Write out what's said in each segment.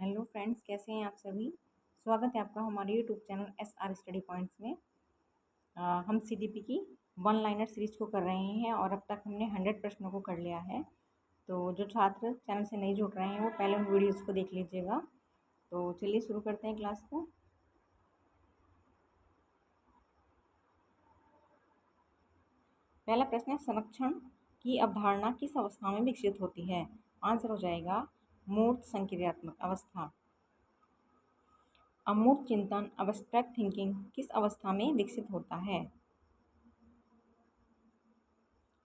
Hello friends, कैसे हैं आप सभी। स्वागत है आपका हमारे YouTube channel SR study points में। हम CDP की वन लाइनर सीरीज को कर रहे हैं और अब तक हमने 100 प्रश्नों को कर लिया है। तो जो छात्र चैनल से नहीं जुड़ रहे हैं वो पहले उन वीडियोज़ को देख लीजिएगा। तो चलिए शुरू करते हैं क्लास को। पहला प्रश्न है, संरक्षण की अवधारणा किस अवस्था में विकसित होती है। आंसर हो जाएगा मूर्त संक्रियात्मक अवस्था। अमूर्त चिंतन अब्स्ट्रैक्ट थिंकिंग किस अवस्था में विकसित होता है।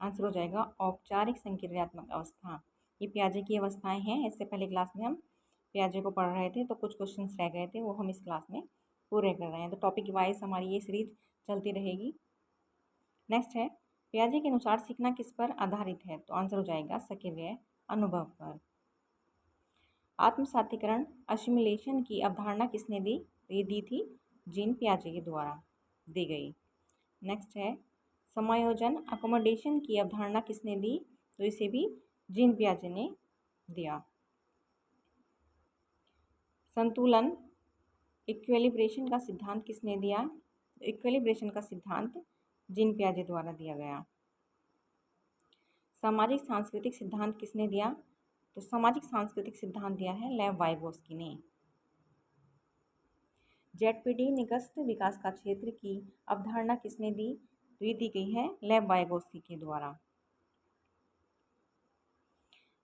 आंसर हो जाएगा औपचारिक संक्रियात्मक अवस्था। ये पियाजे की अवस्थाएं हैं। इससे पहले क्लास में हम पियाजे को पढ़ रहे थे तो कुछ क्वेश्चंस रह गए थे, वो हम इस क्लास में पूरे कर रहे हैं। तो टॉपिक वाइज हमारी ये सीरीज चलती रहेगी। नेक्स्ट है, पियाजे के अनुसार सीखना किस पर आधारित है। तो आंसर हो जाएगा सक्रिय अनुभव पर। आत्मसातीकरण असिमिलेशन की अवधारणा किसने दी। तो ये दी थी जीन पियाजे के द्वारा दी गई। नेक्स्ट है, समायोजन अकोमोडेशन की अवधारणा किसने दी। तो इसे भी जीन पियाजे ने दिया। संतुलन इक्विलिब्रेशन का सिद्धांत किसने दिया। इक्विलिब्रेशन का सिद्धांत जीन पियाजे द्वारा दिया गया। सामाजिक सांस्कृतिक सिद्धांत किसने दिया। तो सामाजिक सांस्कृतिक सिद्धांत दिया है लेव वाइगोस्की ने। ZPD निगस्त विकास का क्षेत्र की अवधारणा किसने दी। तो ये दी गई है लेव वाइगोस्की के द्वारा।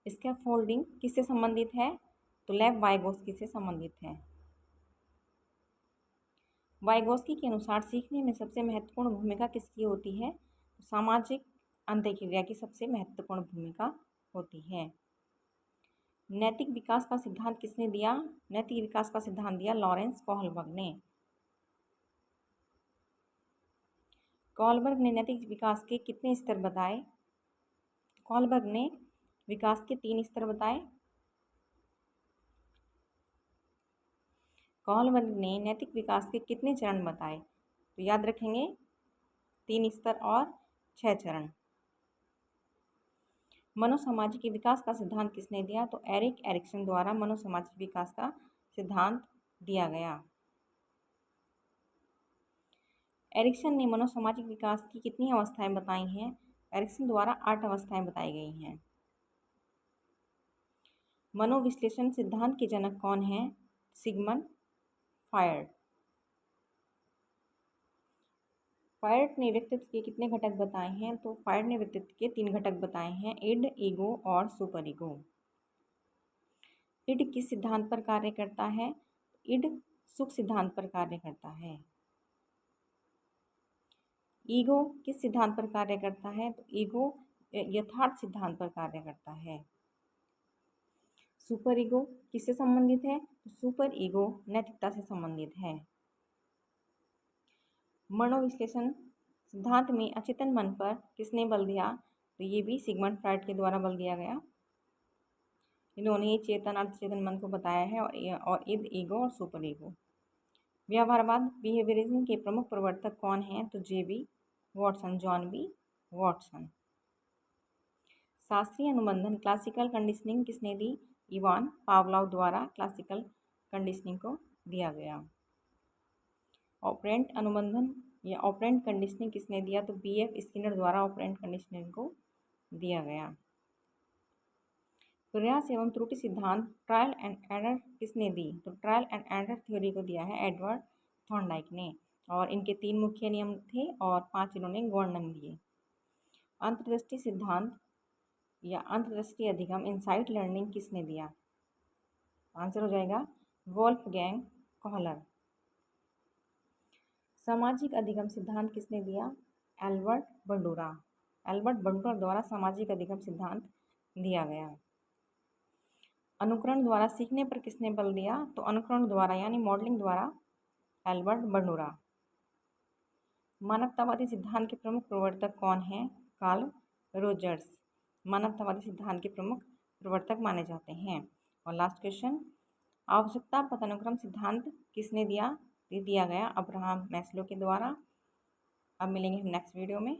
स्कैफोल्डिंग किससे संबंधित है। तो लेव वाइगोस्की से संबंधित है। वाइगोस्की के अनुसार सीखने में सबसे महत्वपूर्ण भूमिका किसकी होती है। तो सामाजिक अंतःक्रिया की सबसे महत्वपूर्ण भूमिका होती है। नैतिक विकास का सिद्धांत किसने दिया। नैतिक विकास का सिद्धांत दिया लॉरेंस कोहलबर्ग ने। कोहलबर्ग ने नैतिक विकास के कितने स्तर बताए। कोहलबर्ग ने विकास के 3 स्तर बताए। कोहलबर्ग ने नैतिक विकास के कितने चरण बताए। तो याद रखेंगे 3 स्तर और 6 चरण। मनोसामाजिक विकास का सिद्धांत किसने दिया। तो एरिक एरिक्सन द्वारा मनोसामाजिक विकास का सिद्धांत दिया गया। एरिक्सन ने मनोसामाजिक विकास की कितनी अवस्थाएं बताई हैं। एरिक्सन द्वारा 8 अवस्थाएं बताई गई हैं। मनोविश्लेषण सिद्धांत के जनक कौन हैं। Sigmund Freud. फ्रॉयड ने व्यक्तित्व के कितने घटक बताए हैं। तो फ्रॉयड ने व्यक्तित्व के 3 घटक बताए हैं, इड, ईगो और सुपर ईगो। इड किस सिद्धांत पर कार्य करता है। इड सुख सिद्धांत पर कार्य करता है। ईगो किस सिद्धांत पर कार्य करता है। तो ईगो यथार्थ सिद्धांत पर कार्य करता है। सुपर ईगो किससे संबंधित है। तो सुपर ईगो नैतिकता से संबंधित है। मनोविश्लेषण सिद्धांत में अचेतन मन पर किसने बल दिया। तो ये भी सिगमंड फ्रॉयड के द्वारा बल दिया गया। इन्होंने चेतन अर्धचेतन मन को बताया है और इद, ईगो और सुपर ईगो। व्यवहारवाद बिहेवियरिज्म के प्रमुख प्रवर्तक कौन हैं। तो JB Watson, John B Watson. शास्त्रीय अनुबंधन क्लासिकल कंडीशनिंग किसने दी। इवान पावलोव द्वारा क्लासिकल कंडीशनिंग को दिया गया। ऑपरेंट अनुबंधन या ऑपरेंट कंडीशनिंग किसने दिया। तो BF स्किनर द्वारा ऑपरेंट कंडीशनिंग को दिया गया। प्रयास एवं त्रुटि सिद्धांत ट्रायल एंड एरर किसने दी। तो ट्रायल एंड एरर थ्योरी को दिया है एडवर्ड थॉर्नडाइक ने। और इनके 3 मुख्य नियम थे और 5 इन्होंने वर्णन दिए। अंतर्दृष्टि सिद्धांत या अंतर्दृष्टि अधिगम इनसाइट लर्निंग किसने दिया। आंसर हो जाएगा वोल्फगैंग कोहलर। सामाजिक अधिगम सिद्धांत किसने दिया। Albert Bandura. एल्बर्ट बंडूरा द्वारा सामाजिक अधिगम सिद्धांत दिया गया। अनुकरण द्वारा सीखने पर किसने बल दिया। तो अनुकरण द्वारा यानी मॉडलिंग द्वारा एल्बर्ट बंडूरा। मानवतावादी सिद्धांत के प्रमुख प्रवर्तक कौन हैं। कार्ल रोजर्स मानवतावादी सिद्धांत के प्रमुख प्रवर्तक माने जाते हैं। और लास्ट क्वेश्चन, आवश्यकता पदानुक्रम सिद्धांत किसने दिया। दिया गया अब्राहम मैस्लो के द्वारा। अब मिलेंगे हम नेक्स्ट वीडियो में।